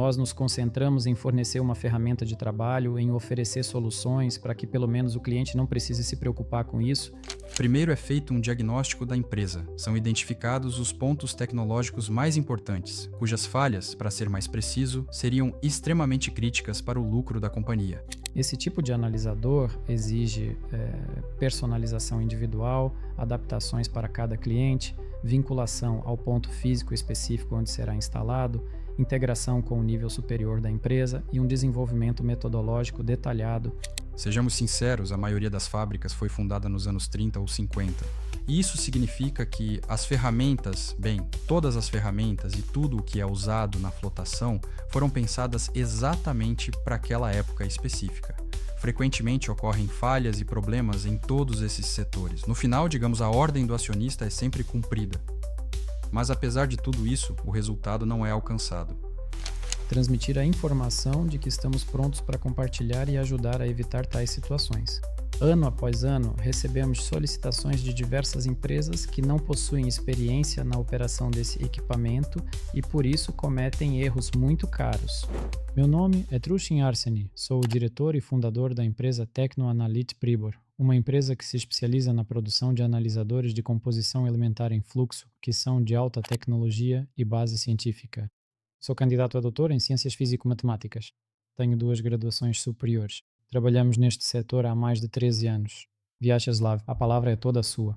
Nós nos concentramos em fornecer uma ferramenta de trabalho, em oferecer soluções para que pelo menos o cliente não precise se preocupar com isso. Primeiro é feito um diagnóstico da empresa. São identificados os pontos tecnológicos mais importantes, cujas falhas, para ser mais preciso, seriam extremamente críticas para o lucro da companhia. Esse tipo de analisador exige personalização individual, adaptações para cada cliente, vinculação ao ponto físico específico onde será instalado, integração com o nível superior da empresa e um desenvolvimento metodológico detalhado. Sejamos sinceros, a maioria das fábricas foi fundada nos anos 30 ou 50. E isso significa que as ferramentas, bem, todas as ferramentas e tudo o que é usado na flotação foram pensadas exatamente para aquela época específica. Frequentemente ocorrem falhas e problemas em todos esses setores. No final, digamos, a ordem do acionista é sempre cumprida. Mas apesar de tudo isso, o resultado não é alcançado. Transmitir a informação de que estamos prontos para compartilhar e ajudar a evitar tais situações. Ano após ano, recebemos solicitações de diversas empresas que não possuem experiência na operação desse equipamento e por isso cometem erros muito caros. Meu nome é Trushin Arseni, sou o diretor e fundador da empresa TechnoAnalyt Pribor, uma empresa que se especializa na produção de analisadores de composição elementar em fluxo, que são de alta tecnologia e base científica. Sou candidato a doutor em Ciências Físico-Matemáticas. Tenho 2 graduações superiores. Trabalhamos neste setor há mais de 13 anos. Vyacheslav, a palavra é toda sua.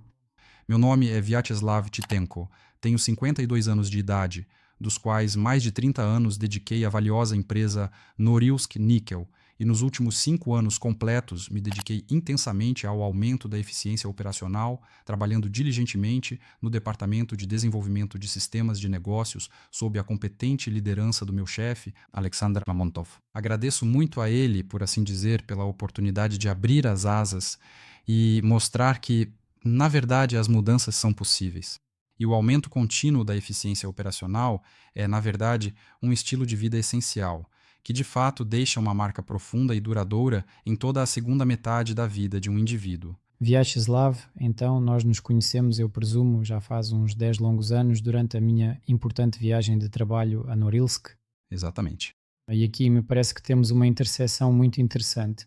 Meu nome é Vyacheslav Titenko, tenho 52 anos de idade, dos quais mais de 30 anos dediquei à valiosa empresa Norilsk Nickel, e nos últimos 5 anos completos me dediquei intensamente ao aumento da eficiência operacional, trabalhando diligentemente no Departamento de Desenvolvimento de Sistemas de Negócios sob a competente liderança do meu chefe, Alexander Mamontov. Agradeço muito a ele, por assim dizer, pela oportunidade de abrir as asas e mostrar que, na verdade, as mudanças são possíveis. E o aumento contínuo da eficiência operacional é, na verdade, um estilo de vida essencial, que de fato deixa uma marca profunda e duradoura em toda a segunda metade da vida de um indivíduo. Vyacheslav, então nós nos conhecemos, eu presumo, já faz uns 10 longos anos, durante a minha importante viagem de trabalho a Norilsk. Exatamente. E aqui me parece que temos uma interseção muito interessante,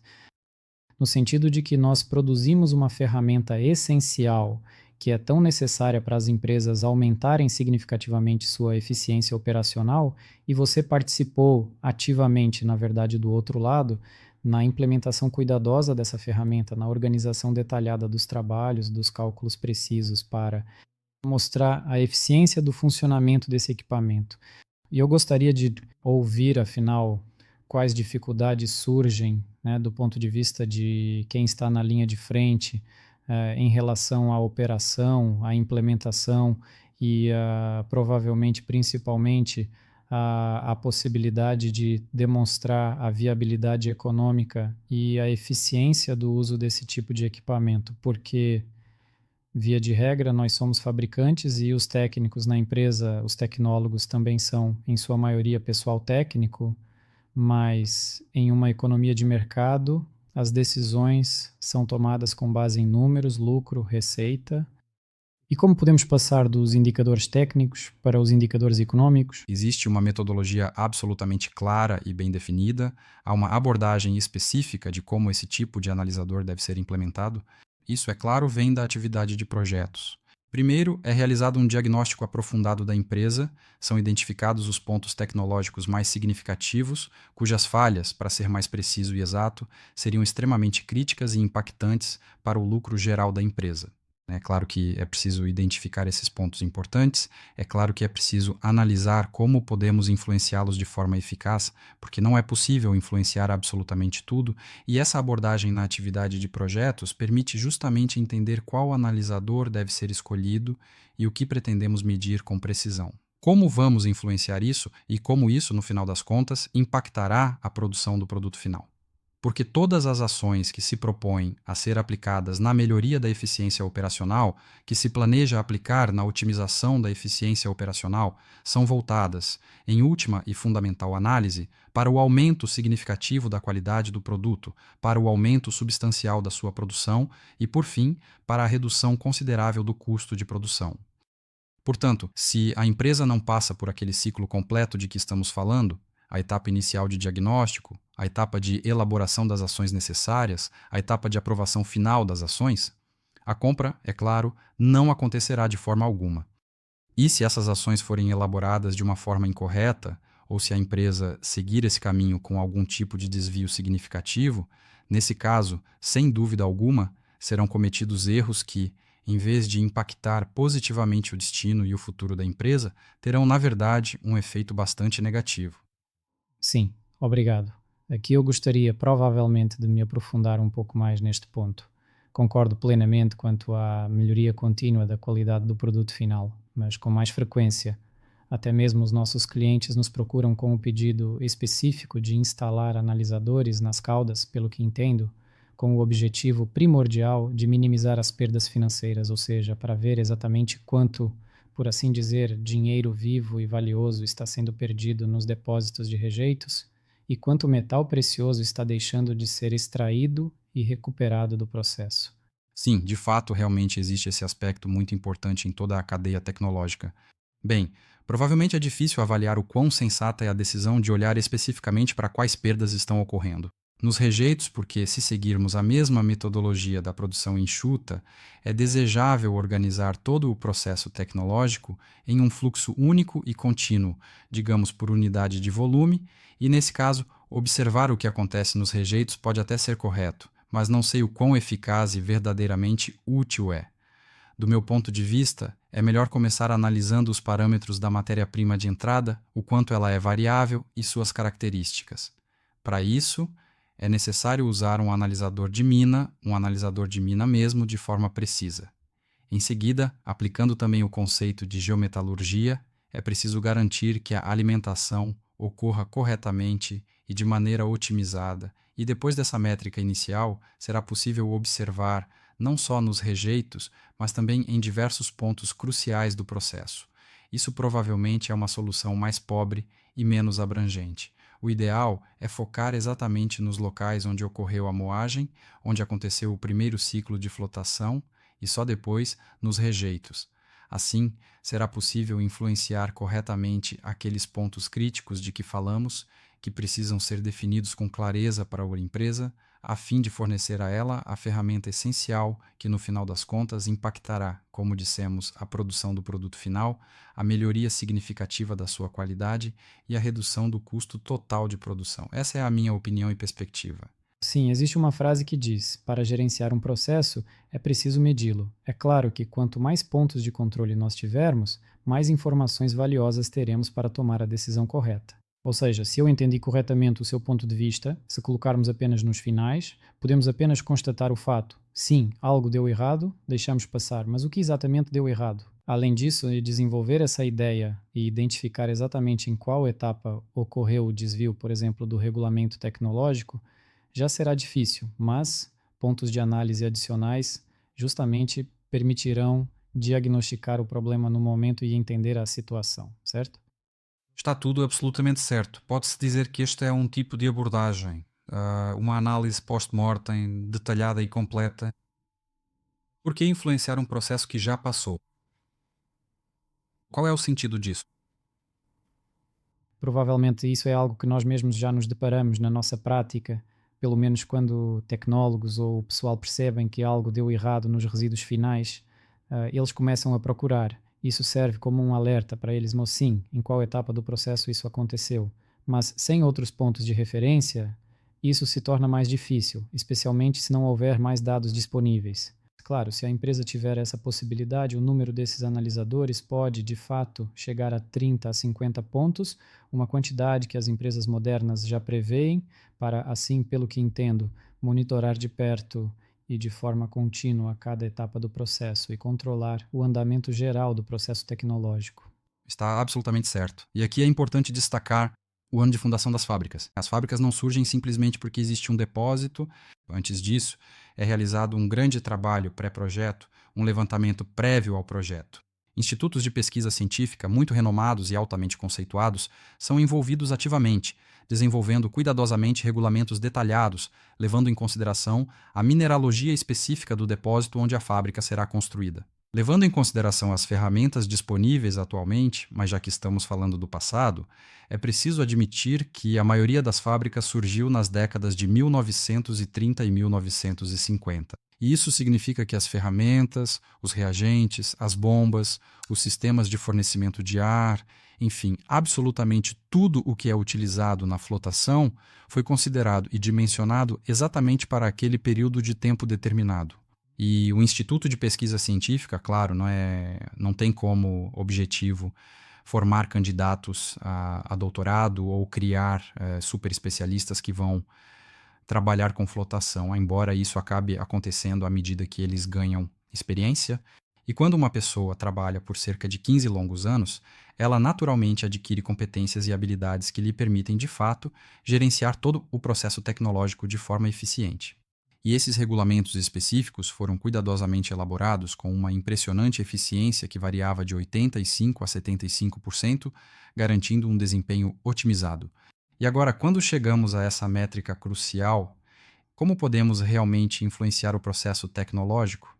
no sentido de que nós produzimos uma ferramenta essencial que é tão necessária para as empresas aumentarem significativamente sua eficiência operacional, e você participou ativamente, na verdade, do outro lado, na implementação cuidadosa dessa ferramenta, na organização detalhada dos trabalhos, dos cálculos precisos para mostrar a eficiência do funcionamento desse equipamento. E eu gostaria de ouvir, afinal, quais dificuldades surgem, né, do ponto de vista de quem está na linha de frente, em relação à operação, à implementação e provavelmente, principalmente, a possibilidade de demonstrar a viabilidade econômica e a eficiência do uso desse tipo de equipamento, porque, via de regra, nós somos fabricantes e os técnicos na empresa, os tecnólogos também são, em sua maioria, pessoal técnico, mas em uma economia de mercado, as decisões são tomadas com base em números, lucro, receita. E como podemos passar dos indicadores técnicos para os indicadores econômicos? Existe uma metodologia absolutamente clara e bem definida, há uma abordagem específica de como esse tipo de analisador deve ser implementado. Isso, é claro, vem da atividade de projetos. Primeiro, é realizado um diagnóstico aprofundado da empresa, são identificados os pontos tecnológicos mais significativos, cujas falhas, para ser mais preciso e exato, seriam extremamente críticas e impactantes para o lucro geral da empresa. É claro que é preciso identificar esses pontos importantes, é claro que é preciso analisar como podemos influenciá-los de forma eficaz, porque não é possível influenciar absolutamente tudo, e essa abordagem na atividade de projetos permite justamente entender qual analisador deve ser escolhido e o que pretendemos medir com precisão. Como vamos influenciar isso e como isso, no final das contas, impactará a produção do produto final? Porque todas as ações que se propõem a ser aplicadas na melhoria da eficiência operacional, que se planeja aplicar na otimização da eficiência operacional, são voltadas, em última e fundamental análise, para o aumento significativo da qualidade do produto, para o aumento substancial da sua produção e, por fim, para a redução considerável do custo de produção. Portanto, se a empresa não passa por aquele ciclo completo de que estamos falando, a etapa inicial de diagnóstico, a etapa de elaboração das ações necessárias, a etapa de aprovação final das ações, a compra, é claro, não acontecerá de forma alguma. E se essas ações forem elaboradas de uma forma incorreta, ou se a empresa seguir esse caminho com algum tipo de desvio significativo, nesse caso, sem dúvida alguma, serão cometidos erros que, em vez de impactar positivamente o destino e o futuro da empresa, terão, na verdade, um efeito bastante negativo. Sim, obrigado. Aqui eu gostaria provavelmente de me aprofundar um pouco mais neste ponto. Concordo plenamente quanto à melhoria contínua da qualidade do produto final, mas com mais frequência. Até mesmo os nossos clientes nos procuram com o pedido específico de instalar analisadores nas caudas, pelo que entendo, com o objetivo primordial de minimizar as perdas financeiras, ou seja, para ver exatamente quanto, por assim dizer, dinheiro vivo e valioso está sendo perdido nos depósitos de rejeitos e quanto metal precioso está deixando de ser extraído e recuperado do processo. Sim, de fato, realmente existe esse aspecto muito importante em toda a cadeia tecnológica. Bem, provavelmente é difícil avaliar o quão sensata é a decisão de olhar especificamente para quais perdas estão ocorrendo. Nos rejeitos, porque se seguirmos a mesma metodologia da produção enxuta, é desejável organizar todo o processo tecnológico em um fluxo único e contínuo, digamos por unidade de volume, e nesse caso, observar o que acontece nos rejeitos pode até ser correto, mas não sei o quão eficaz e verdadeiramente útil é. Do meu ponto de vista, é melhor começar analisando os parâmetros da matéria-prima de entrada, o quanto ela é variável e suas características. Para isso, é necessário usar um analisador de mina mesmo, de forma precisa. Em seguida, aplicando também o conceito de geometalurgia, é preciso garantir que a alimentação ocorra corretamente e de maneira otimizada, e depois dessa métrica inicial, será possível observar, não só nos rejeitos, mas também em diversos pontos cruciais do processo. Isso provavelmente é uma solução mais pobre e menos abrangente. O ideal é focar exatamente nos locais onde ocorreu a moagem, onde aconteceu o primeiro ciclo de flotação, e só depois nos rejeitos. Assim, será possível influenciar corretamente aqueles pontos críticos de que falamos, que precisam ser definidos com clareza para a empresa, a fim de fornecer a ela a ferramenta essencial que, no final das contas, impactará, como dissemos, a produção do produto final, a melhoria significativa da sua qualidade e a redução do custo total de produção. Essa é a minha opinião e perspectiva. Sim, existe uma frase que diz: para gerenciar um processo, é preciso medi-lo. É claro que quanto mais pontos de controle nós tivermos, mais informações valiosas teremos para tomar a decisão correta. Ou seja, se eu entendi corretamente o seu ponto de vista, se colocarmos apenas nos finais, podemos apenas constatar o fato: sim, algo deu errado, deixamos passar, mas o que exatamente deu errado? Além disso, e desenvolver essa ideia e identificar exatamente em qual etapa ocorreu o desvio, por exemplo, do regulamento tecnológico, já será difícil, mas pontos de análise adicionais justamente permitirão diagnosticar o problema no momento e entender a situação, certo? Está tudo absolutamente certo. Pode-se dizer que este é um tipo de abordagem, uma análise post-mortem detalhada e completa. Por que influenciar um processo que já passou? Qual é o sentido disso? Provavelmente isso é algo que nós mesmos já nos deparamos na nossa prática, pelo menos quando tecnólogos ou o pessoal percebem que algo deu errado nos resíduos finais, eles começam a procurar. Isso serve como um alerta para eles, mas sim, em qual etapa do processo isso aconteceu. Mas sem outros pontos de referência, isso se torna mais difícil, especialmente se não houver mais dados disponíveis. Claro, se a empresa tiver essa possibilidade, o número desses analisadores pode, de fato, chegar a 30 a 50 pontos, uma quantidade que as empresas modernas já preveem, para, assim, pelo que entendo, monitorar de perto e de forma contínua cada etapa do processo e controlar o andamento geral do processo tecnológico. Está absolutamente certo. E aqui é importante destacar o ano de fundação das fábricas. As fábricas não surgem simplesmente porque existe um depósito. Antes disso, é realizado um grande trabalho pré-projeto, um levantamento prévio ao projeto. Institutos de pesquisa científica muito renomados e altamente conceituados são envolvidos ativamente, desenvolvendo cuidadosamente regulamentos detalhados, levando em consideração a mineralogia específica do depósito onde a fábrica será construída. Levando em consideração as ferramentas disponíveis atualmente, mas já que estamos falando do passado, é preciso admitir que a maioria das fábricas surgiu nas décadas de 1930 e 1950. E isso significa que as ferramentas, os reagentes, as bombas, os sistemas de fornecimento de ar, enfim, absolutamente tudo o que é utilizado na flotação foi considerado e dimensionado exatamente para aquele período de tempo determinado. E o Instituto de Pesquisa Científica, claro, não tem como objetivo formar candidatos a doutorado ou criar super especialistas que vão trabalhar com flotação, embora isso acabe acontecendo à medida que eles ganham experiência. E quando uma pessoa trabalha por cerca de 15 longos anos, ela naturalmente adquire competências e habilidades que lhe permitem, de fato, gerenciar todo o processo tecnológico de forma eficiente. E esses regulamentos específicos foram cuidadosamente elaborados com uma impressionante eficiência que variava de 85% a 75%, garantindo um desempenho otimizado. E agora, quando chegamos a essa métrica crucial, como podemos realmente influenciar o processo tecnológico?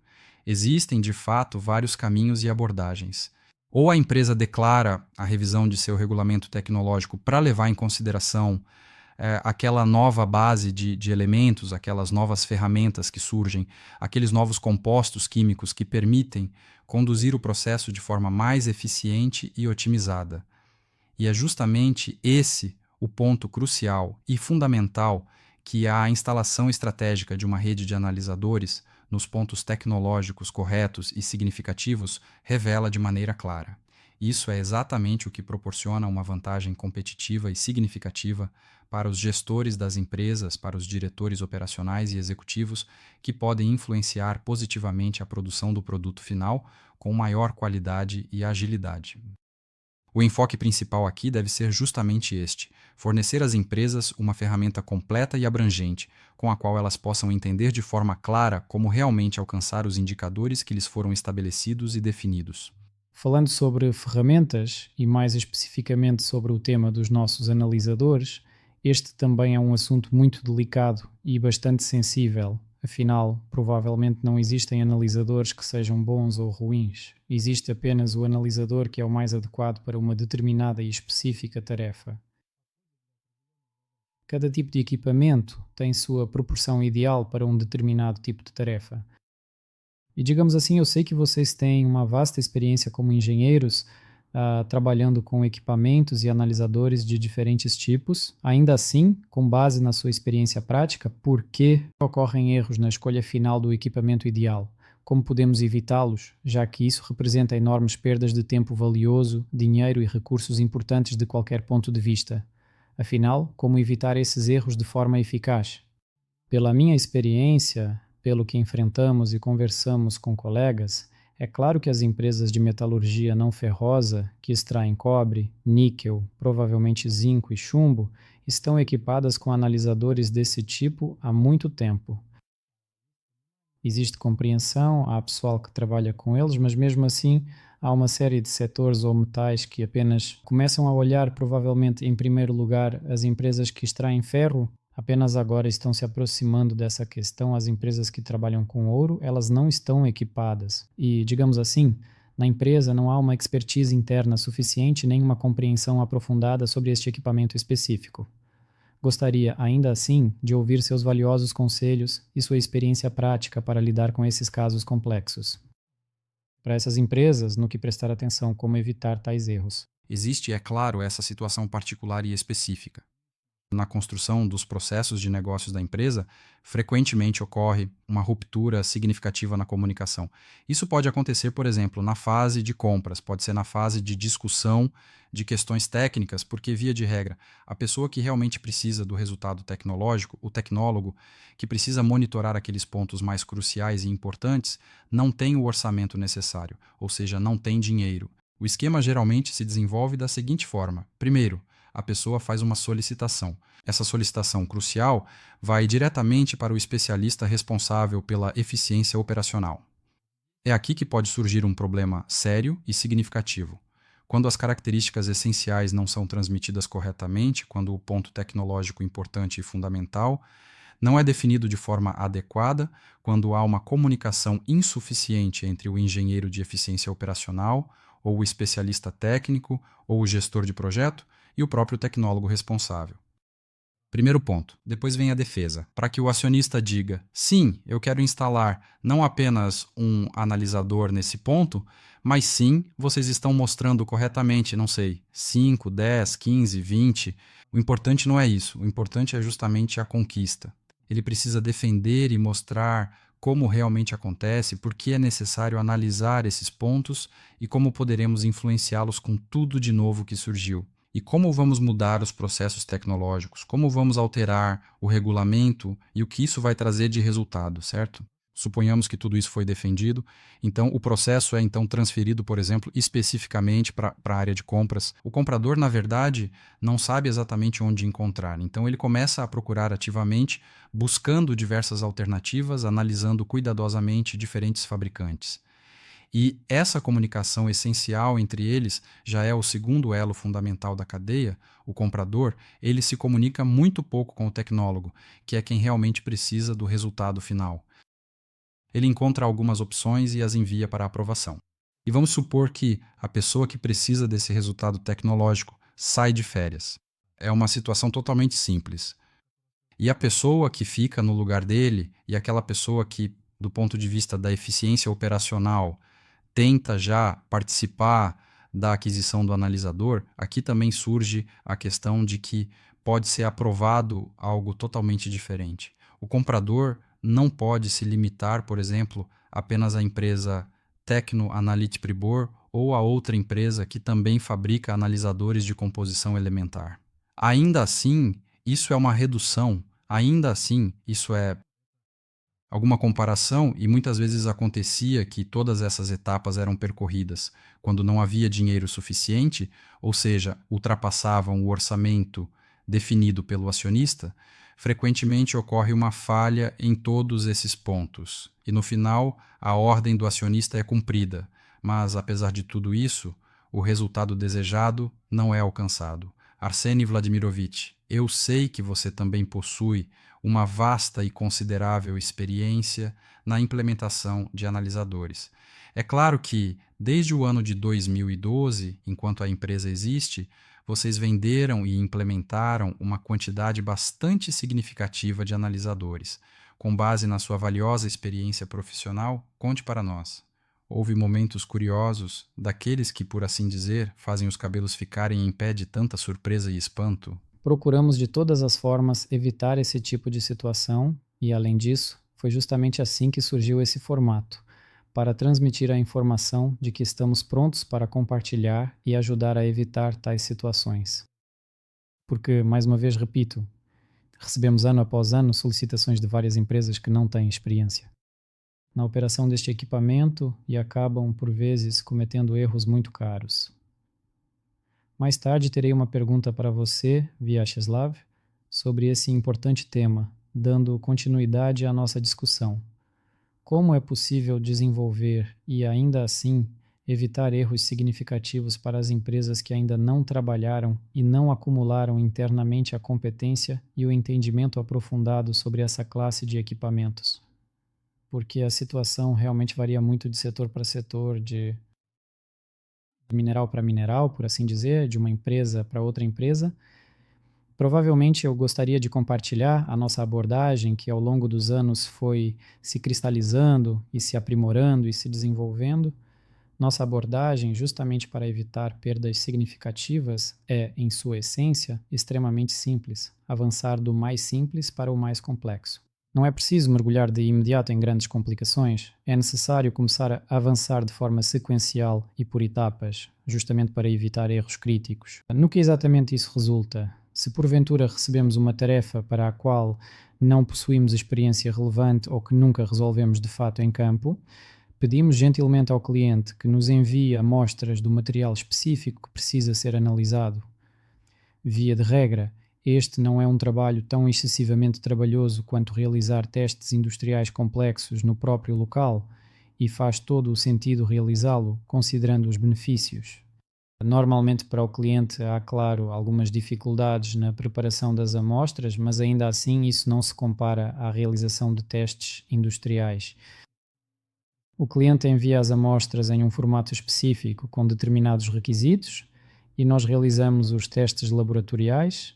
Existem, de fato, vários caminhos e abordagens. Ou a empresa declara a revisão de seu regulamento tecnológico para levar em consideração aquela nova base de elementos, aquelas novas ferramentas que surgem, aqueles novos compostos químicos que permitem conduzir o processo de forma mais eficiente e otimizada. E é justamente esse o ponto crucial e fundamental que a instalação estratégica de uma rede de analisadores nos pontos tecnológicos corretos e significativos revela de maneira clara. Isso é exatamente o que proporciona uma vantagem competitiva e significativa para os gestores das empresas, para os diretores operacionais e executivos que podem influenciar positivamente a produção do produto final com maior qualidade e agilidade. O enfoque principal aqui deve ser justamente este: fornecer às empresas uma ferramenta completa e abrangente, com a qual elas possam entender de forma clara como realmente alcançar os indicadores que lhes foram estabelecidos e definidos. Falando sobre ferramentas e mais especificamente sobre o tema dos nossos analisadores, este também é um assunto muito delicado e bastante sensível. Afinal, provavelmente não existem analisadores que sejam bons ou ruins. Existe apenas o analisador que é o mais adequado para uma determinada e específica tarefa. Cada tipo de equipamento tem sua proporção ideal para um determinado tipo de tarefa. E digamos assim, eu sei que vocês têm uma vasta experiência como engenheiros, trabalhando com equipamentos e analisadores de diferentes tipos. Ainda assim, com base na sua experiência prática, por que ocorrem erros na escolha final do equipamento ideal? Como podemos evitá-los, já que isso representa enormes perdas de tempo valioso, dinheiro e recursos importantes de qualquer ponto de vista? Afinal, como evitar esses erros de forma eficaz? Pela minha experiência, pelo que enfrentamos e conversamos com colegas, é claro que as empresas de metalurgia não ferrosa, que extraem cobre, níquel, provavelmente zinco e chumbo, estão equipadas com analisadores desse tipo há muito tempo. Existe compreensão, há pessoal que trabalha com eles, mas mesmo assim há uma série de setores ou metais que apenas começam a olhar, provavelmente em primeiro lugar, as empresas que extraem ferro. Apenas agora estão se aproximando dessa questão. As empresas que trabalham com ouro, elas não estão equipadas. E, digamos assim, na empresa não há uma expertise interna suficiente nem uma compreensão aprofundada sobre este equipamento específico. Gostaria, ainda assim, de ouvir seus valiosos conselhos e sua experiência prática para lidar com esses casos complexos. Para essas empresas, no que prestar atenção, como evitar tais erros. Existe, é claro, essa situação particular e específica. Na construção dos processos de negócios da empresa, frequentemente ocorre uma ruptura significativa na comunicação. Isso pode acontecer, por exemplo, na fase de compras, pode ser na fase de discussão de questões técnicas, porque, via de regra, a pessoa que realmente precisa do resultado tecnológico, o tecnólogo, que precisa monitorar aqueles pontos mais cruciais e importantes, não tem o orçamento necessário, ou seja, não tem dinheiro. O esquema geralmente se desenvolve da seguinte forma: primeiro, a pessoa faz uma solicitação. Essa solicitação crucial vai diretamente para o especialista responsável pela eficiência operacional. É aqui que pode surgir um problema sério e significativo. Quando as características essenciais não são transmitidas corretamente, quando o ponto tecnológico importante e fundamental Não é definido de forma adequada quando há uma comunicação insuficiente entre o engenheiro de eficiência operacional, ou o especialista técnico, ou o gestor de projeto e o próprio tecnólogo responsável. Primeiro ponto. Depois vem a defesa. Para que o acionista diga, sim, eu quero instalar não apenas um analisador nesse ponto, mas sim, vocês estão mostrando corretamente, não sei, 5, 10, 15, 20. O importante não é isso. O importante é justamente a conquista. Ele precisa defender e mostrar como realmente acontece, por que é necessário analisar esses pontos e como poderemos influenciá-los com tudo de novo que surgiu. E como vamos mudar os processos tecnológicos, como vamos alterar o regulamento e o que isso vai trazer de resultado, certo? Suponhamos que tudo isso foi defendido, então o processo é então transferido, por exemplo, especificamente para a área de compras. O comprador, na verdade, não sabe exatamente onde encontrar, então ele começa a procurar ativamente, buscando diversas alternativas, analisando cuidadosamente diferentes fabricantes. E essa comunicação essencial entre eles já é o segundo elo fundamental da cadeia, o comprador. Ele se comunica muito pouco com o tecnólogo, que é quem realmente precisa do resultado final. Ele encontra algumas opções e as envia para aprovação. E vamos supor que a pessoa que precisa desse resultado tecnológico sai de férias. É uma situação totalmente simples. E a pessoa que fica no lugar dele, e aquela pessoa que, do ponto de vista da eficiência operacional, tenta já participar da aquisição do analisador, aqui também surge a questão de que pode ser aprovado algo totalmente diferente. O comprador não pode se limitar, por exemplo, apenas à empresa Tecno Analytics Pribor ou a outra empresa que também fabrica analisadores de composição elementar. Ainda assim, isso é uma redução, ainda assim, isso é alguma comparação, e muitas vezes acontecia que todas essas etapas eram percorridas quando não havia dinheiro suficiente, ou seja, ultrapassavam o orçamento definido pelo acionista. Frequentemente ocorre uma falha em todos esses pontos, e no final a ordem do acionista é cumprida, mas apesar de tudo isso, o resultado desejado não é alcançado. Arseny Vladimirovich, eu sei que você também possui uma vasta e considerável experiência na implementação de analisadores. É claro que, desde o ano de 2012, enquanto a empresa existe, vocês venderam e implementaram uma quantidade bastante significativa de analisadores. Com base na sua valiosa experiência profissional, conte para nós. Houve momentos curiosos, daqueles que, por assim dizer, fazem os cabelos ficarem em pé de tanta surpresa e espanto? Procuramos de todas as formas evitar esse tipo de situação e, além disso, foi justamente assim que surgiu esse formato, para transmitir a informação de que estamos prontos para compartilhar e ajudar a evitar tais situações. Porque, mais uma vez repito, recebemos ano após ano solicitações de várias empresas que não têm experiência na operação deste equipamento e acabam, por vezes, cometendo erros muito caros. Mais tarde terei uma pergunta para você, Vyacheslav, sobre esse importante tema, dando continuidade à nossa discussão. Como é possível desenvolver e, ainda assim, evitar erros significativos para as empresas que ainda não trabalharam e não acumularam internamente a competência e o entendimento aprofundado sobre essa classe de equipamentos? Porque a situação realmente varia muito de setor para setor, de mineral para mineral, por assim dizer, de uma empresa para outra empresa. Provavelmente eu gostaria de compartilhar a nossa abordagem, que ao longo dos anos foi se cristalizando e se aprimorando e se desenvolvendo. Nossa abordagem, justamente para evitar perdas significativas, é, em sua essência, extremamente simples: avançar do mais simples para o mais complexo. Não é preciso mergulhar de imediato em grandes complicações, é necessário começar a avançar de forma sequencial e por etapas, justamente para evitar erros críticos. No que exatamente isso resulta? Se porventura recebemos uma tarefa para a qual não possuímos experiência relevante ou que nunca resolvemos de fato em campo, pedimos gentilmente ao cliente que nos envie amostras do material específico que precisa ser analisado. Via de regra, este não é um trabalho tão excessivamente trabalhoso quanto realizar testes industriais complexos no próprio local, e faz todo o sentido realizá-lo, considerando os benefícios. Normalmente para o cliente há, claro, algumas dificuldades na preparação das amostras, mas ainda assim isso não se compara à realização de testes industriais. O cliente envia as amostras em um formato específico com determinados requisitos e nós realizamos os testes laboratoriais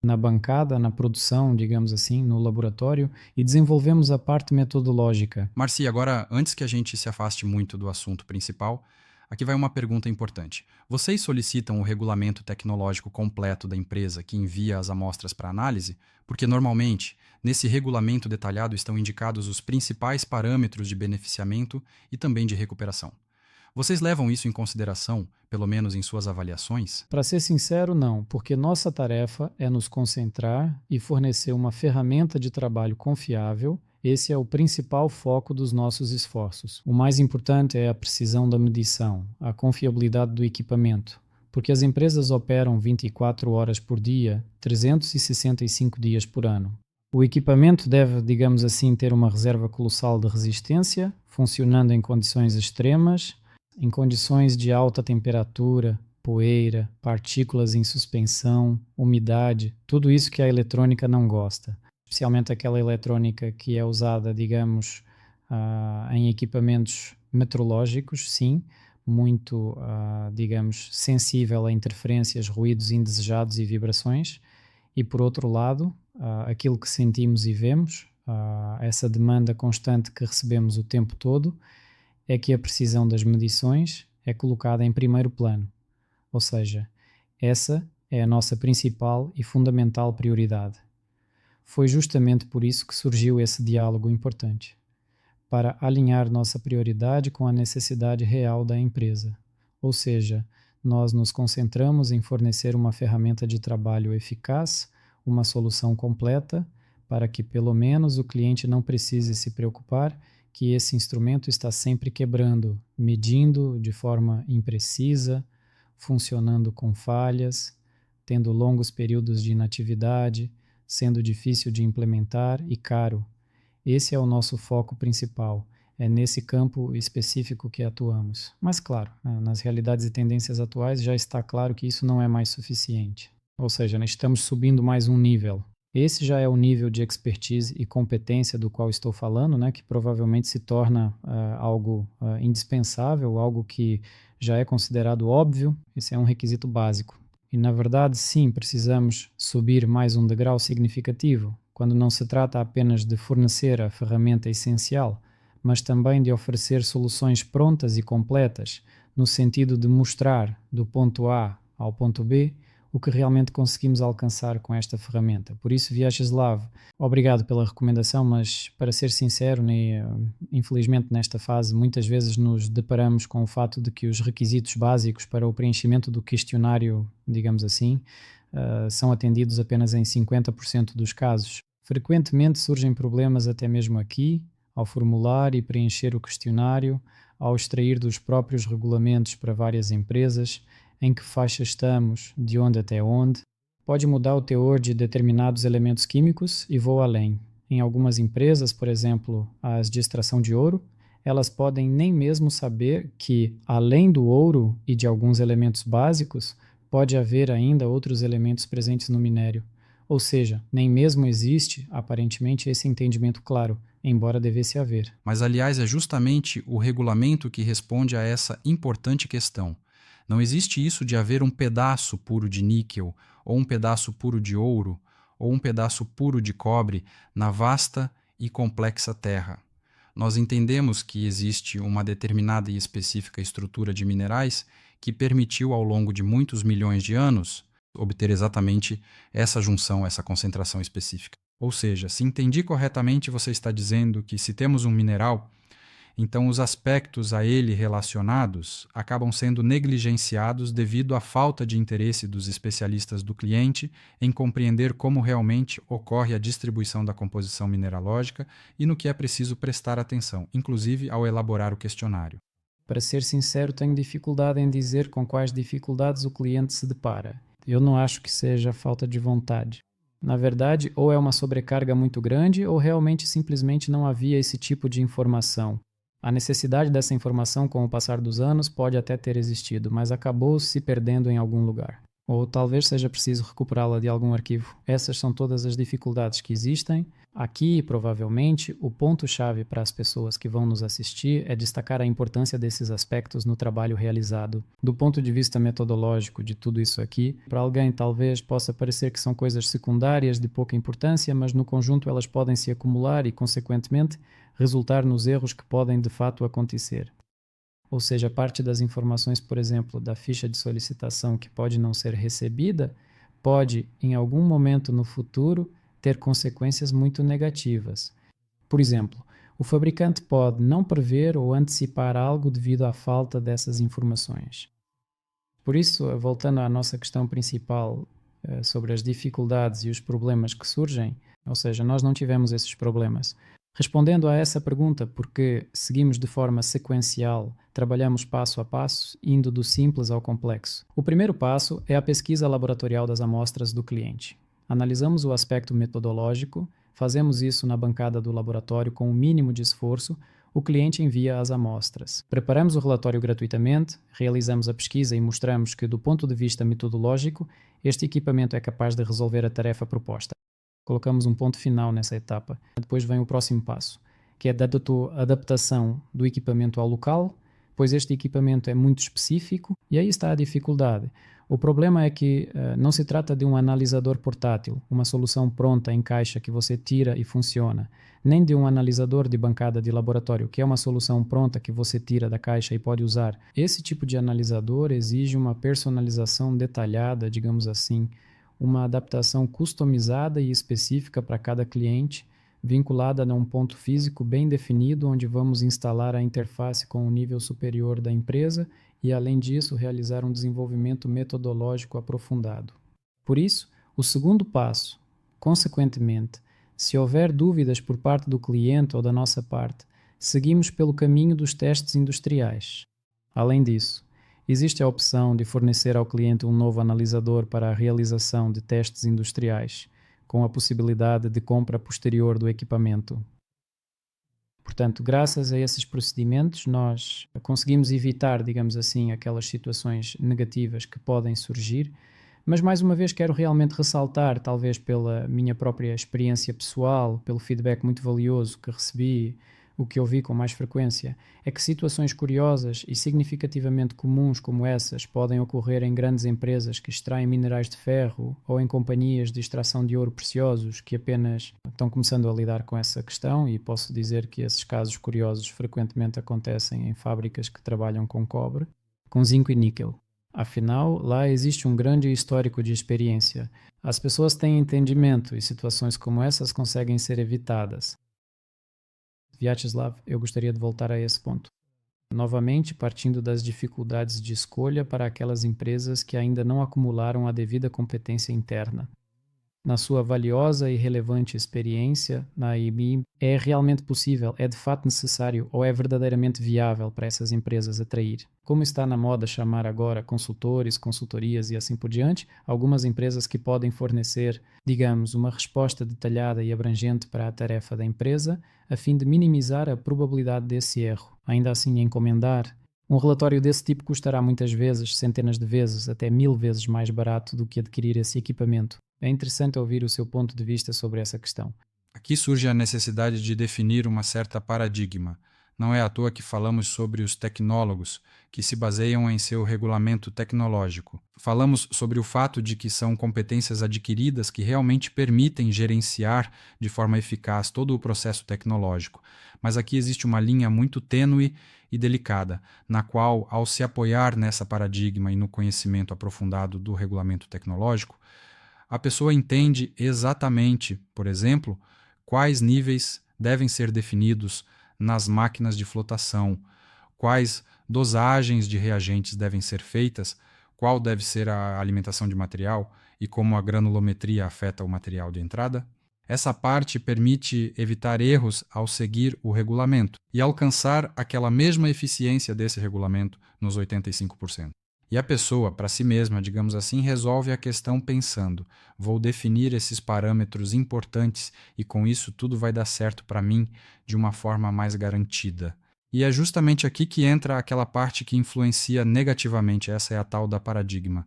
na bancada, na produção, digamos assim, no laboratório e desenvolvemos a parte metodológica. Marci, agora, antes que a gente se afaste muito do assunto principal, aqui vai uma pergunta importante. Vocês solicitam o regulamento tecnológico completo da empresa que envia as amostras para análise? Porque, normalmente, nesse regulamento detalhado estão indicados os principais parâmetros de beneficiamento e também de recuperação. Vocês levam isso em consideração, pelo menos em suas avaliações? Para ser sincero, não, porque nossa tarefa é nos concentrar e fornecer uma ferramenta de trabalho confiável. Esse é o principal foco dos nossos esforços. O mais importante é a precisão da medição, a confiabilidade do equipamento, porque as empresas operam 24 horas por dia, 365 dias por ano. O equipamento deve, digamos assim, ter uma reserva colossal de resistência, funcionando em condições extremas, em condições de alta temperatura, poeira, partículas em suspensão, umidade, tudo isso que a eletrônica não gosta. Especialmente aquela eletrônica que é usada, digamos, em equipamentos metrológicos, sim, muito, digamos, sensível a interferências, ruídos indesejados e vibrações. E por outro lado, aquilo que sentimos e vemos, essa demanda constante que recebemos o tempo todo, é que a precisão das medições é colocada em primeiro plano. Ou seja, essa é a nossa principal e fundamental prioridade. Foi justamente por isso que surgiu esse diálogo importante, para alinhar nossa prioridade com a necessidade real da empresa. Ou seja, nós nos concentramos em fornecer uma ferramenta de trabalho eficaz, uma solução completa, para que pelo menos o cliente não precise se preocupar que esse instrumento está sempre quebrando, medindo de forma imprecisa, funcionando com falhas, tendo longos períodos de inatividade, sendo difícil de implementar e caro. Esse é o nosso foco principal. É nesse campo específico que atuamos. Mas, claro, nas realidades e tendências atuais já está claro que isso não é mais suficiente. Ou seja, estamos subindo mais um nível. Esse já é o nível de expertise e competência do qual estou falando, né, que provavelmente se torna algo indispensável, algo que já é considerado óbvio. Esse é um requisito básico. E, na verdade, sim, precisamos subir mais um degrau significativo, quando não se trata apenas de fornecer a ferramenta essencial, mas também de oferecer soluções prontas e completas, no sentido de mostrar, do ponto A ao ponto B, o que realmente conseguimos alcançar com esta ferramenta. Por isso, Vyacheslav, obrigado pela recomendação, mas para ser sincero, infelizmente nesta fase muitas vezes nos deparamos com o fato de que os requisitos básicos para o preenchimento do questionário, digamos assim, são atendidos apenas em 50% dos casos. Frequentemente surgem problemas até mesmo aqui, ao formular e preencher o questionário, ao extrair dos próprios regulamentos para várias empresas, em que faixa estamos, de onde até onde. Pode mudar o teor de determinados elementos químicos e vou além. Em algumas empresas, por exemplo, as de extração de ouro, elas podem nem mesmo saber que, além do ouro e de alguns elementos básicos, pode haver ainda outros elementos presentes no minério. Ou seja, nem mesmo existe, aparentemente, esse entendimento claro, embora devesse haver. Mas, aliás, é justamente o regulamento que responde a essa importante questão. Não existe isso de haver um pedaço puro de níquel, ou um pedaço puro de ouro, ou um pedaço puro de cobre na vasta e complexa Terra. Nós entendemos que existe uma determinada e específica estrutura de minerais que permitiu, ao longo de muitos milhões de anos, obter exatamente essa junção, essa concentração específica. Ou seja, se entendi corretamente, você está dizendo que se temos um mineral, então os aspectos a ele relacionados acabam sendo negligenciados devido à falta de interesse dos especialistas do cliente em compreender como realmente ocorre a distribuição da composição mineralógica e no que é preciso prestar atenção, inclusive ao elaborar o questionário. Para ser sincero, tenho dificuldade em dizer com quais dificuldades o cliente se depara. Eu não acho que seja falta de vontade. Na verdade, ou é uma sobrecarga muito grande ou realmente simplesmente não havia esse tipo de informação. A necessidade dessa informação com o passar dos anos pode até ter existido, mas acabou se perdendo em algum lugar. Ou talvez seja preciso recuperá-la de algum arquivo. Essas são todas as dificuldades que existem. Aqui, provavelmente, o ponto-chave para as pessoas que vão nos assistir é destacar a importância desses aspectos no trabalho realizado. Do ponto de vista metodológico de tudo isso aqui, para alguém talvez possa parecer que são coisas secundárias de pouca importância, mas no conjunto elas podem se acumular e, consequentemente, resultar nos erros que podem de fato acontecer. Ou seja, parte das informações, por exemplo, da ficha de solicitação que pode não ser recebida, pode, em algum momento no futuro, ter consequências muito negativas. Por exemplo, o fabricante pode não prever ou antecipar algo devido à falta dessas informações. Por isso, voltando à nossa questão principal sobre as dificuldades e os problemas que surgem, ou seja, nós não tivemos esses problemas. Respondendo a essa pergunta, porque seguimos de forma sequencial, trabalhamos passo a passo, indo do simples ao complexo. O primeiro passo é a pesquisa laboratorial das amostras do cliente. Analisamos o aspecto metodológico, fazemos isso na bancada do laboratório com o mínimo de esforço, o cliente envia as amostras. Preparamos o relatório gratuitamente, realizamos a pesquisa e mostramos que, do ponto de vista metodológico, este equipamento é capaz de resolver a tarefa proposta. Colocamos um ponto final nessa etapa. Depois vem o próximo passo, que é a adaptação do equipamento ao local, pois este equipamento é muito específico e aí está a dificuldade. O problema é que não se trata de um analisador portátil, uma solução pronta em caixa que você tira e funciona, nem de um analisador de bancada de laboratório, que é uma solução pronta que você tira da caixa e pode usar. Esse tipo de analisador exige uma personalização detalhada, digamos assim, uma adaptação customizada e específica para cada cliente, vinculada a um ponto físico bem definido, onde vamos instalar a interface com o nível superior da empresa e, além disso, realizar um desenvolvimento metodológico aprofundado. Por isso, o segundo passo, consequentemente, se houver dúvidas por parte do cliente ou da nossa parte, seguimos pelo caminho dos testes industriais. Além disso, existe a opção de fornecer ao cliente um novo analisador para a realização de testes industriais, com a possibilidade de compra posterior do equipamento. Portanto, graças a esses procedimentos, nós conseguimos evitar, digamos assim, aquelas situações negativas que podem surgir, mas mais uma vez quero realmente ressaltar, talvez pela minha própria experiência pessoal, pelo feedback muito valioso que recebi, o que eu vi com mais frequência, é que situações curiosas e significativamente comuns como essas podem ocorrer em grandes empresas que extraem minerais de ferro ou em companhias de extração de ouro preciosos que apenas estão começando a lidar com essa questão, e posso dizer que esses casos curiosos frequentemente acontecem em fábricas que trabalham com cobre, com zinco e níquel. Afinal, lá existe um grande histórico de experiência. As pessoas têm entendimento e situações como essas conseguem ser evitadas. Vyacheslav, eu gostaria de voltar a esse ponto. Novamente, partindo das dificuldades de escolha para aquelas empresas que ainda não acumularam a devida competência interna. Na sua valiosa e relevante experiência na IBM, é realmente possível, é de fato necessário ou é verdadeiramente viável para essas empresas atrair? Como está na moda chamar agora consultores, consultorias e assim por diante, algumas empresas que podem fornecer, digamos, uma resposta detalhada e abrangente para a tarefa da empresa, a fim de minimizar a probabilidade desse erro. Ainda assim, encomendar. Um relatório desse tipo custará muitas vezes, centenas de vezes, até 1000 vezes mais barato do que adquirir esse equipamento. É interessante ouvir o seu ponto de vista sobre essa questão. Aqui surge a necessidade de definir uma certa paradigma. Não é à toa que falamos sobre os tecnólogos, que se baseiam em seu regulamento tecnológico. Falamos sobre o fato de que são competências adquiridas que realmente permitem gerenciar de forma eficaz todo o processo tecnológico. Mas aqui existe uma linha muito tênue e delicada, na qual, ao se apoiar nessa paradigma e no conhecimento aprofundado do regulamento tecnológico, a pessoa entende exatamente, por exemplo, quais níveis devem ser definidos nas máquinas de flotação, quais dosagens de reagentes devem ser feitas, qual deve ser a alimentação de material e como a granulometria afeta o material de entrada. Essa parte permite evitar erros ao seguir o regulamento e alcançar aquela mesma eficiência desse regulamento nos 85%. E a pessoa, para si mesma, digamos assim, resolve a questão pensando: vou definir esses parâmetros importantes e com isso tudo vai dar certo para mim de uma forma mais garantida. E é justamente aqui que entra aquela parte que influencia negativamente, essa é a tal da paradigma,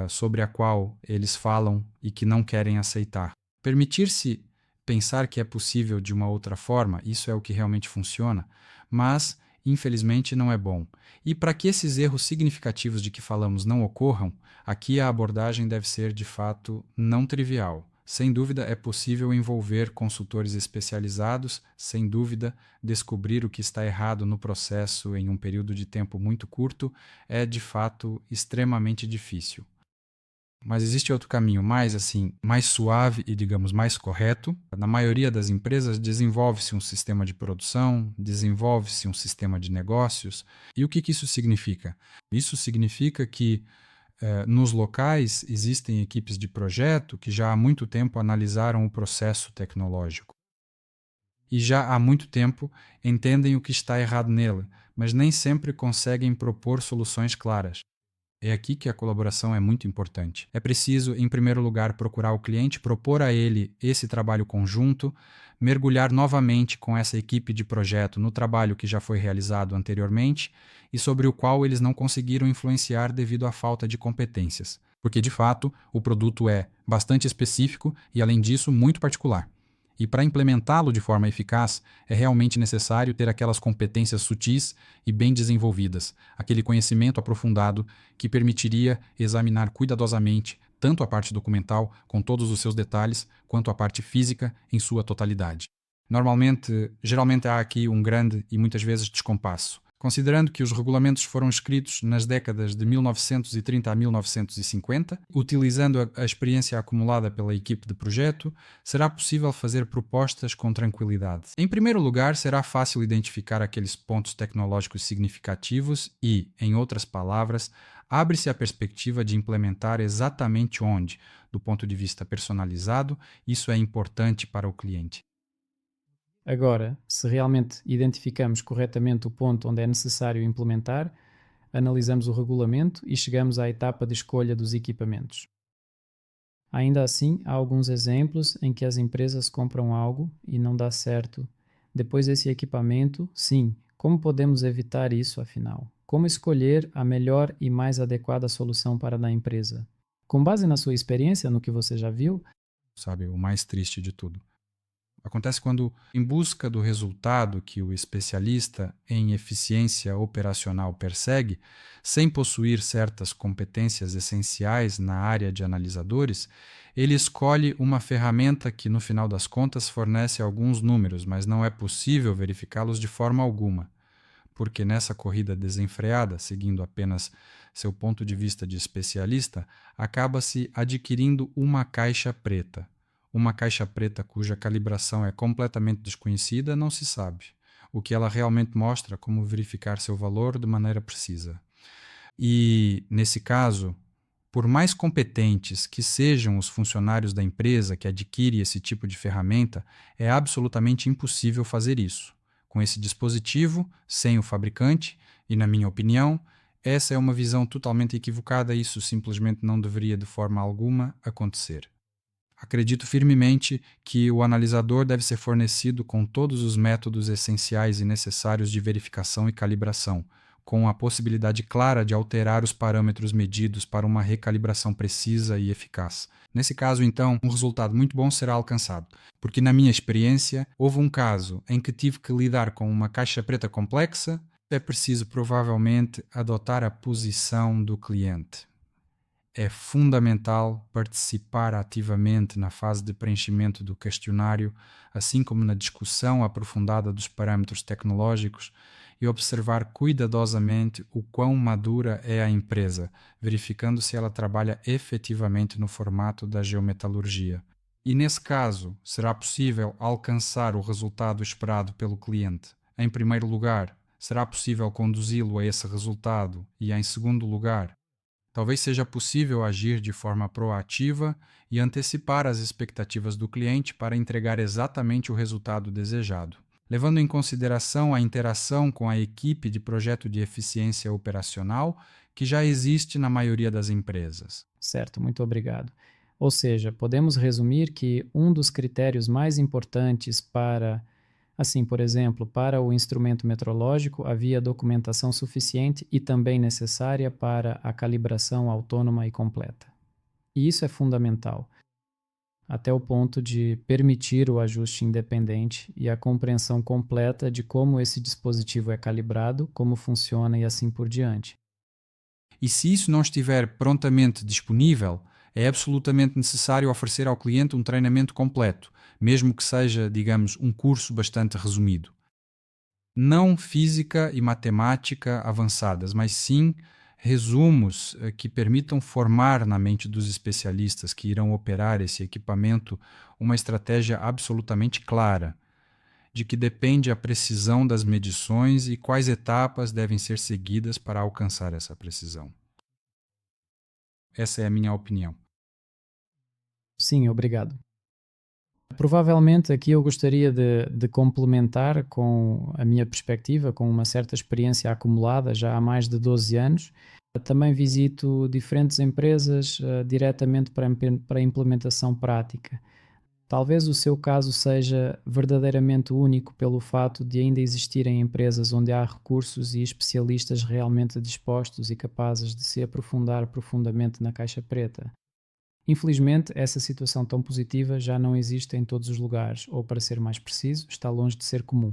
sobre a qual eles falam e que não querem aceitar. Permitir-se pensar que é possível de uma outra forma, isso é o que realmente funciona, mas infelizmente não é bom. E para que esses erros significativos de que falamos não ocorram, aqui a abordagem deve ser de fato não trivial. Sem dúvida é possível envolver consultores especializados, sem dúvida descobrir o que está errado no processo em um período de tempo muito curto é de fato extremamente difícil. Mas existe outro caminho mais suave e, digamos, mais correto. Na maioria das empresas desenvolve-se um sistema de produção, desenvolve-se um sistema de negócios. E o que isso significa? Isso significa que nos locais existem equipes de projeto que já há muito tempo analisaram o processo tecnológico. E já há muito tempo entendem o que está errado nele, mas nem sempre conseguem propor soluções claras. É aqui que a colaboração é muito importante. É preciso, em primeiro lugar, procurar o cliente, propor a ele esse trabalho conjunto, mergulhar novamente com essa equipe de projeto no trabalho que já foi realizado anteriormente e sobre o qual eles não conseguiram influenciar devido à falta de competências. Porque, de fato, o produto é bastante específico e, além disso, muito particular. E para implementá-lo de forma eficaz, é realmente necessário ter aquelas competências sutis e bem desenvolvidas, aquele conhecimento aprofundado que permitiria examinar cuidadosamente tanto a parte documental, com todos os seus detalhes, quanto a parte física em sua totalidade. Geralmente há aqui um grande e muitas vezes descompasso. Considerando que os regulamentos foram escritos nas décadas de 1930 a 1950, utilizando a experiência acumulada pela equipe de projeto, será possível fazer propostas com tranquilidade. Em primeiro lugar, será fácil identificar aqueles pontos tecnológicos significativos e, em outras palavras, abre-se a perspectiva de implementar exatamente onde, do ponto de vista personalizado, isso é importante para o cliente. Agora, se realmente identificamos corretamente o ponto onde é necessário implementar, analisamos o regulamento e chegamos à etapa de escolha dos equipamentos. Ainda assim, há alguns exemplos em que as empresas compram algo e não dá certo. Depois desse equipamento, sim, como podemos evitar isso afinal? Como escolher a melhor e mais adequada solução para a empresa? Com base na sua experiência, no que você já viu, Sabe, o mais triste de tudo. Acontece quando, em busca do resultado que o especialista em eficiência operacional persegue, sem possuir certas competências essenciais na área de analisadores, ele escolhe uma ferramenta que, no final das contas, fornece alguns números, mas não é possível verificá-los de forma alguma. Porque nessa corrida desenfreada, seguindo apenas seu ponto de vista de especialista, acaba-se adquirindo uma caixa preta. Uma caixa preta cuja calibração é completamente desconhecida não se sabe. O que ela realmente mostra como verificar seu valor de maneira precisa. E, nesse caso, por mais competentes que sejam os funcionários da empresa que adquire esse tipo de ferramenta, é absolutamente impossível fazer isso. Com esse dispositivo, sem o fabricante, e na minha opinião, essa é uma visão totalmente equivocada e isso simplesmente não deveria de forma alguma acontecer. Acredito firmemente que o analisador deve ser fornecido com todos os métodos essenciais e necessários de verificação e calibração, com a possibilidade clara de alterar os parâmetros medidos para uma recalibração precisa e eficaz. Nesse caso, então, um resultado muito bom será alcançado, porque na minha experiência, houve um caso em que tive que lidar com uma caixa preta complexa, é preciso provavelmente adotar a posição do cliente. É fundamental participar ativamente na fase de preenchimento do questionário, assim como na discussão aprofundada dos parâmetros tecnológicos e observar cuidadosamente o quão madura é a empresa, verificando se ela trabalha efetivamente no formato da geometalurgia. E nesse caso, será possível alcançar o resultado esperado pelo cliente? Em primeiro lugar, será possível conduzi-lo a esse resultado? E em segundo lugar, talvez seja possível agir de forma proativa e antecipar as expectativas do cliente para entregar exatamente o resultado desejado, levando em consideração a interação com a equipe de projeto de eficiência operacional que já existe na maioria das empresas. certo, muito obrigado. Ou seja, podemos resumir que um dos critérios mais importantes para Assim, por exemplo, para o instrumento metrológico havia documentação suficiente e também necessária para a calibração autônoma e completa. E isso é fundamental, até o ponto de permitir o ajuste independente e a compreensão completa de como esse dispositivo é calibrado, como funciona e assim por diante. E se isso não estiver prontamente disponível, é absolutamente necessário oferecer ao cliente um treinamento completo, mesmo que seja, digamos, um curso bastante resumido. Não física e matemática avançadas, mas sim resumos que permitam formar na mente dos especialistas que irão operar esse equipamento uma estratégia absolutamente clara, de que depende a precisão das medições e quais etapas devem ser seguidas para alcançar essa precisão. Essa é a minha opinião. Sim, obrigado. Provavelmente aqui eu gostaria de complementar com a minha perspectiva, com uma certa experiência acumulada já há mais de 12 anos. Também visito diferentes empresas diretamente para a implementação prática. Talvez o seu caso seja verdadeiramente único pelo fato de ainda existirem empresas onde há recursos e especialistas realmente dispostos e capazes de se aprofundar profundamente na caixa preta. Infelizmente, essa situação tão positiva já não existe em todos os lugares, ou, para ser mais preciso, está longe de ser comum.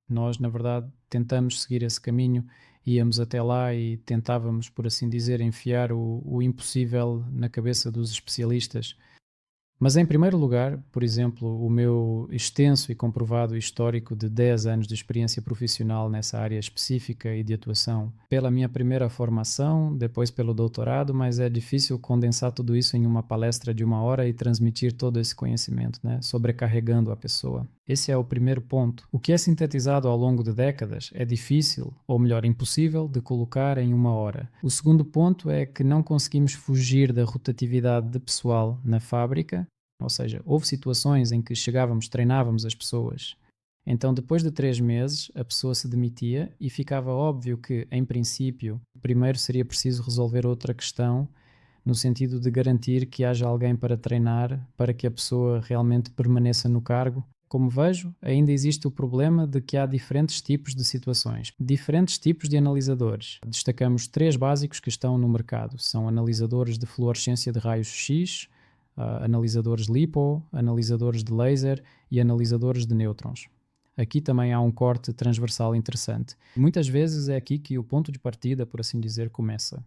Nós, na verdade, tentamos seguir esse caminho, íamos até lá e tentávamos, por assim dizer, enfiar o impossível na cabeça dos especialistas. Mas, em primeiro lugar, por exemplo, o meu extenso e comprovado histórico de 10 anos de experiência profissional nessa área específica e de atuação, pela minha primeira formação, depois pelo doutorado, mas é difícil condensar tudo isso em uma palestra de 1 hora e transmitir todo esse conhecimento, né? Sobrecarregando a pessoa. Esse é o primeiro ponto. O que é sintetizado ao longo de décadas é difícil, ou melhor, impossível, de colocar em 1 hora. O segundo ponto é que não conseguimos fugir da rotatividade de pessoal na fábrica, ou seja, houve situações em que chegávamos, treinávamos as pessoas. Então, depois de 3 meses, a pessoa se demitia e ficava óbvio que, em princípio, primeiro seria preciso resolver outra questão, no sentido de garantir que haja alguém para treinar, para que a pessoa realmente permaneça no cargo. Como vejo, ainda existe o problema de que há diferentes tipos de situações, diferentes tipos de analisadores. Destacamos 3 básicos que estão no mercado. São analisadores de fluorescência de raios X, analisadores LiPo, analisadores de laser e analisadores de nêutrons. Aqui também há um corte transversal interessante. Muitas vezes é aqui que o ponto de partida, por assim dizer, começa.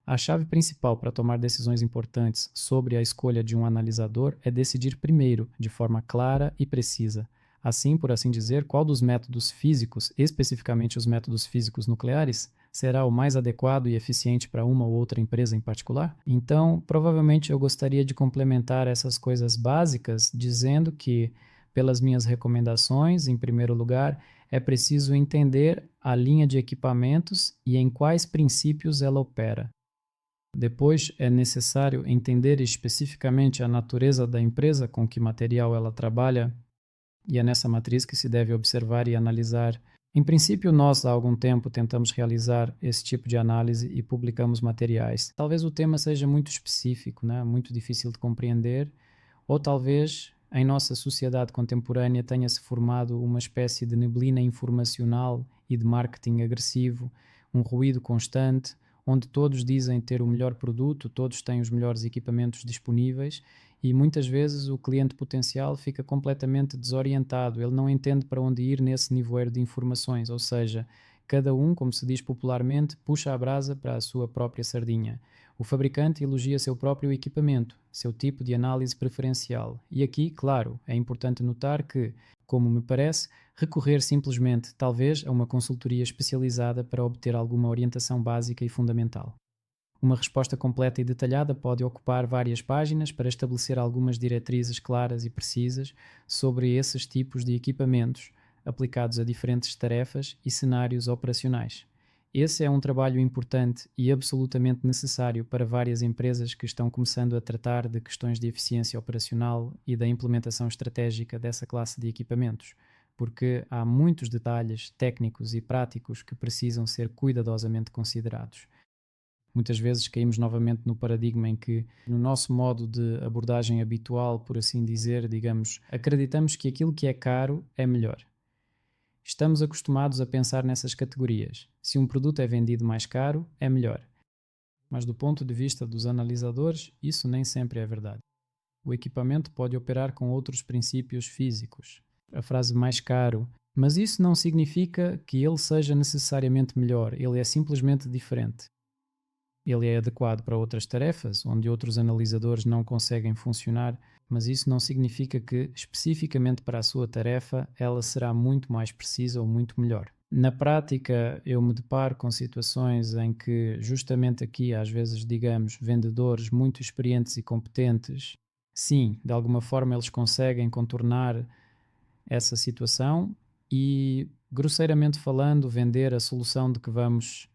A chave principal para tomar decisões importantes sobre a escolha de um analisador é decidir primeiro, de forma clara e precisa. Assim, por assim dizer, qual dos métodos físicos, especificamente os métodos físicos nucleares, será o mais adequado e eficiente para uma ou outra empresa em particular? Então, provavelmente eu gostaria de complementar essas coisas básicas dizendo que, pelas minhas recomendações, em primeiro lugar, é preciso entender a linha de equipamentos e em quais princípios ela opera. Depois, é necessário entender especificamente a natureza da empresa com que material ela trabalha, e é nessa matriz que se deve observar e analisar. Em princípio, nós há algum tempo tentamos realizar esse tipo de análise e publicamos materiais. Talvez o tema seja muito específico, né? Muito difícil de compreender, ou talvez em nossa sociedade contemporânea tenha-se formado uma espécie de neblina informacional e de marketing agressivo, um ruído constante, onde todos dizem ter o melhor produto, todos têm os melhores equipamentos disponíveis e muitas vezes o cliente potencial fica completamente desorientado, ele não entende para onde ir nesse nevoeiro de informações, ou seja, cada um, como se diz popularmente, puxa a brasa para a sua própria sardinha. O fabricante elogia seu próprio equipamento, seu tipo de análise preferencial. E aqui, claro, é importante notar que, como me parece, recorrer simplesmente, talvez, a uma consultoria especializada para obter alguma orientação básica e fundamental. Uma resposta completa e detalhada pode ocupar várias páginas para estabelecer algumas diretrizes claras e precisas sobre esses tipos de equipamentos aplicados a diferentes tarefas e cenários operacionais. Esse é um trabalho importante e absolutamente necessário para várias empresas que estão começando a tratar de questões de eficiência operacional e da implementação estratégica dessa classe de equipamentos, porque há muitos detalhes técnicos e práticos que precisam ser cuidadosamente considerados. Muitas vezes caímos novamente no paradigma em que, no nosso modo de abordagem habitual, por assim dizer, digamos, acreditamos que aquilo que é caro é melhor. Estamos acostumados a pensar nessas categorias. Se um produto é vendido mais caro, é melhor. Mas do ponto de vista dos analisadores, isso nem sempre é verdade. O equipamento pode operar com outros princípios físicos. A frase mais caro, mas isso não significa que ele seja necessariamente melhor, ele é simplesmente diferente. Ele é adequado para outras tarefas, onde outros analisadores não conseguem funcionar, mas isso não significa que, especificamente para a sua tarefa, ela será muito mais precisa ou muito melhor. Na prática, eu me deparo com situações em que, justamente aqui, às vezes, digamos, vendedores muito experientes e competentes, sim, de alguma forma eles conseguem contornar essa situação e, grosseiramente falando, vender a solução de que vamos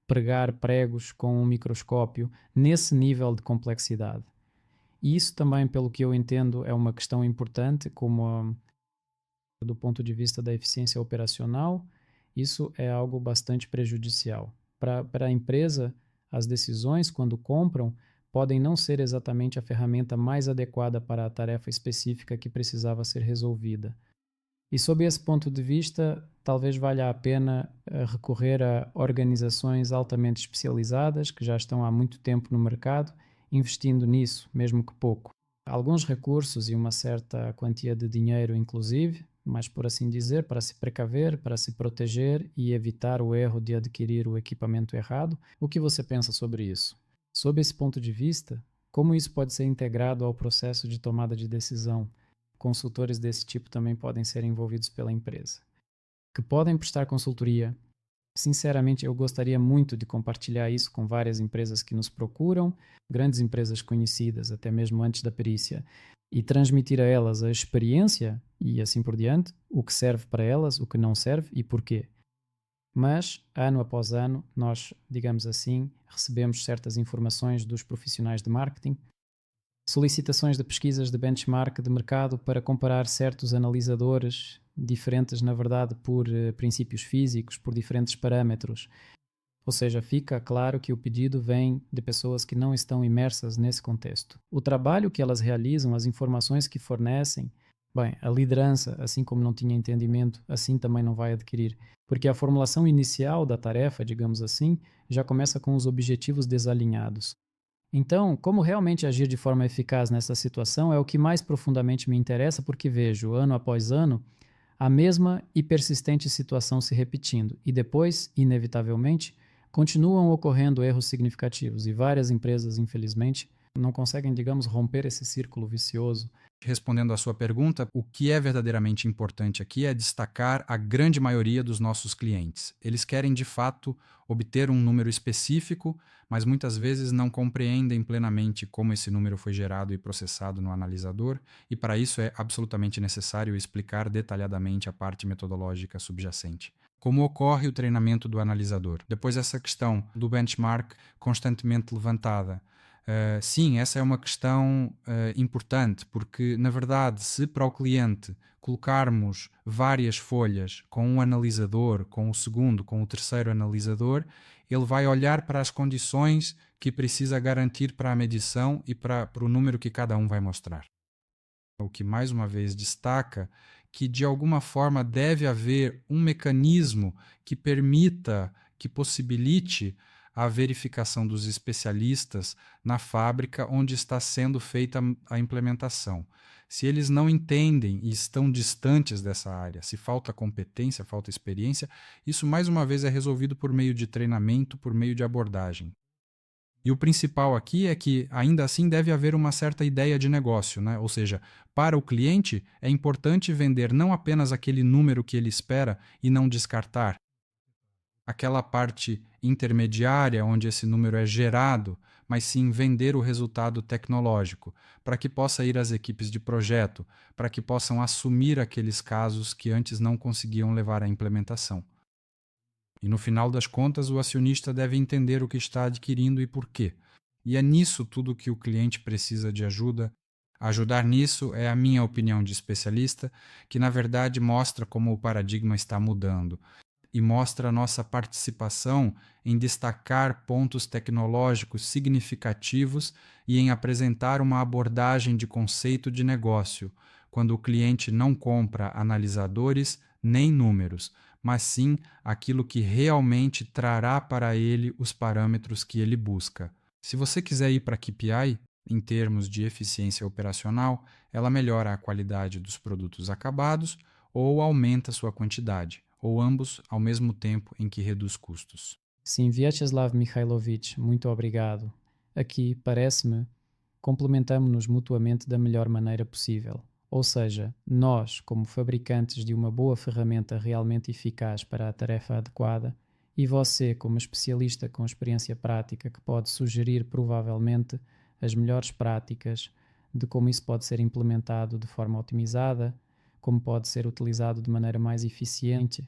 pregar pregos com um microscópio nesse nível de complexidade. E isso também, pelo que eu entendo, é uma questão importante, como do ponto de vista da eficiência operacional, isso é algo bastante prejudicial. Para a empresa, as decisões, quando compram, podem não ser exatamente a ferramenta mais adequada para a tarefa específica que precisava ser resolvida. E sob esse ponto de vista, talvez valha a pena recorrer a organizações altamente especializadas que já estão há muito tempo no mercado, investindo nisso, mesmo que pouco. Alguns recursos e uma certa quantia de dinheiro, inclusive, mas por assim dizer, para se precaver, para se proteger e evitar o erro de adquirir o equipamento errado. O que você pensa sobre isso? Sob esse ponto de vista, como isso pode ser integrado ao processo de tomada de decisão? Consultores desse tipo também podem ser envolvidos pela empresa, que podem prestar consultoria. Sinceramente, eu gostaria muito de compartilhar isso com várias empresas que nos procuram, grandes empresas conhecidas, até mesmo antes da perícia, e transmitir a elas a experiência e assim por diante, o que serve para elas, o que não serve e porquê. Mas, ano após ano, nós, digamos assim, recebemos certas informações dos profissionais de marketing, solicitações de pesquisas de benchmark de mercado para comparar certos analisadores diferentes, na verdade, por princípios físicos, por diferentes parâmetros. Ou seja, fica claro que o pedido vem de pessoas que não estão imersas nesse contexto. O trabalho que elas realizam, as informações que fornecem, bem, a liderança, assim como não tinha entendimento, assim também não vai adquirir. Porque a formulação inicial da tarefa, digamos assim, já começa com os objetivos desalinhados. Então, como realmente agir de forma eficaz nessa situação é o que mais profundamente me interessa, porque vejo, ano após ano, a mesma e persistente situação se repetindo, e depois, inevitavelmente, continuam ocorrendo erros significativos, e várias empresas, infelizmente, não conseguem, digamos, romper esse círculo vicioso. Respondendo à sua pergunta, o que é verdadeiramente importante aqui é destacar a grande maioria dos nossos clientes. Eles querem, de fato, obter um número específico, mas muitas vezes não compreendem plenamente como esse número foi gerado e processado no analisador, e para isso é absolutamente necessário explicar detalhadamente a parte metodológica subjacente. Como ocorre o treinamento do analisador? Depois dessa questão do benchmark constantemente levantada, sim, essa é uma questão importante, porque, na verdade, se para o cliente colocarmos várias folhas com um analisador, com o segundo, com o terceiro analisador, ele vai olhar para as condições que precisa garantir para a medição e para o número que cada um vai mostrar. O que, mais uma vez, destaca que, de alguma forma, deve haver um mecanismo que permita, que possibilite a verificação dos especialistas na fábrica onde está sendo feita a implementação. Se eles não entendem e estão distantes dessa área, se falta competência, falta experiência, isso mais uma vez é resolvido por meio de treinamento, por meio de abordagem. E o principal aqui é que, ainda assim, deve haver uma certa ideia de negócio, né? Ou seja, para o cliente é importante vender não apenas aquele número que ele espera e não descartar, aquela parte intermediária onde esse número é gerado, mas sim vender o resultado tecnológico, para que possa ir às equipes de projeto, para que possam assumir aqueles casos que antes não conseguiam levar à implementação. E no final das contas, o acionista deve entender o que está adquirindo e por quê. E é nisso tudo que o cliente precisa de ajuda. Ajudar nisso é a minha opinião de especialista, que na verdade mostra como o paradigma está mudando. e mostra nossa participação em destacar pontos tecnológicos significativos e em apresentar uma abordagem de conceito de negócio, quando o cliente não compra analisadores nem números, mas sim aquilo que realmente trará para ele os parâmetros que ele busca. Se você quiser ir para a KPI, em termos de eficiência operacional, ela melhora a qualidade dos produtos acabados ou aumenta sua quantidade, ou ambos ao mesmo tempo em que reduz custos. Sim, Vyacheslav Mikhailovich, muito obrigado. Aqui, parece-me, complementamos-nos mutuamente da melhor maneira possível. Ou seja, nós, como fabricantes de uma boa ferramenta realmente eficaz para a tarefa adequada, e você, como especialista com experiência prática que pode sugerir provavelmente as melhores práticas de como isso pode ser implementado de forma otimizada, como pode ser utilizado de maneira mais eficiente,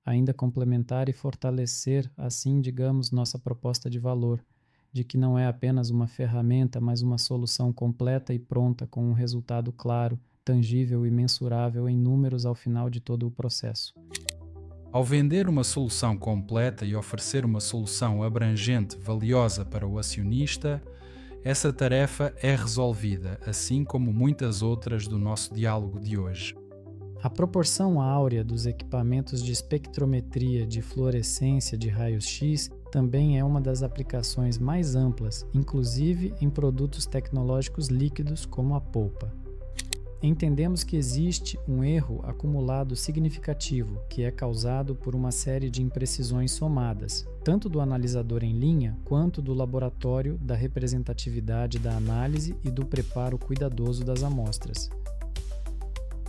ainda complementar e fortalecer, assim, digamos, nossa proposta de valor, de que não é apenas uma ferramenta, mas uma solução completa e pronta com um resultado claro, tangível e mensurável em números ao final de todo o processo. Ao vender uma solução completa e oferecer uma solução abrangente, valiosa para o acionista, essa tarefa é resolvida, assim como muitas outras do nosso diálogo de hoje. A proporção áurea dos equipamentos de espectrometria de fluorescência de raios-x também é uma das aplicações mais amplas, inclusive em produtos tecnológicos líquidos como a polpa. Entendemos que existe um erro acumulado significativo que é causado por uma série de imprecisões somadas, tanto do analisador em linha quanto do laboratório, da representatividade da análise e do preparo cuidadoso das amostras.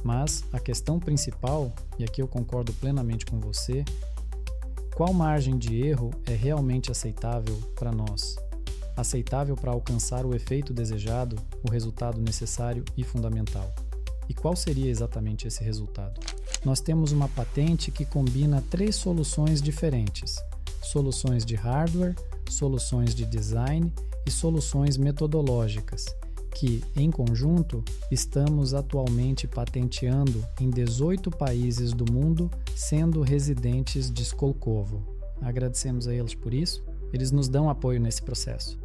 Mas a questão principal, e aqui eu concordo plenamente com você, qual margem de erro é realmente aceitável para nós? Aceitável para alcançar o efeito desejado, o resultado necessário e fundamental. E qual seria exatamente esse resultado? Nós temos uma patente que combina 3 soluções diferentes: soluções de hardware, soluções de design e soluções metodológicas, que, em conjunto, estamos atualmente patenteando em 18 países do mundo, sendo residentes de Skolkovo. Agradecemos a eles por isso. Eles nos dão apoio nesse processo.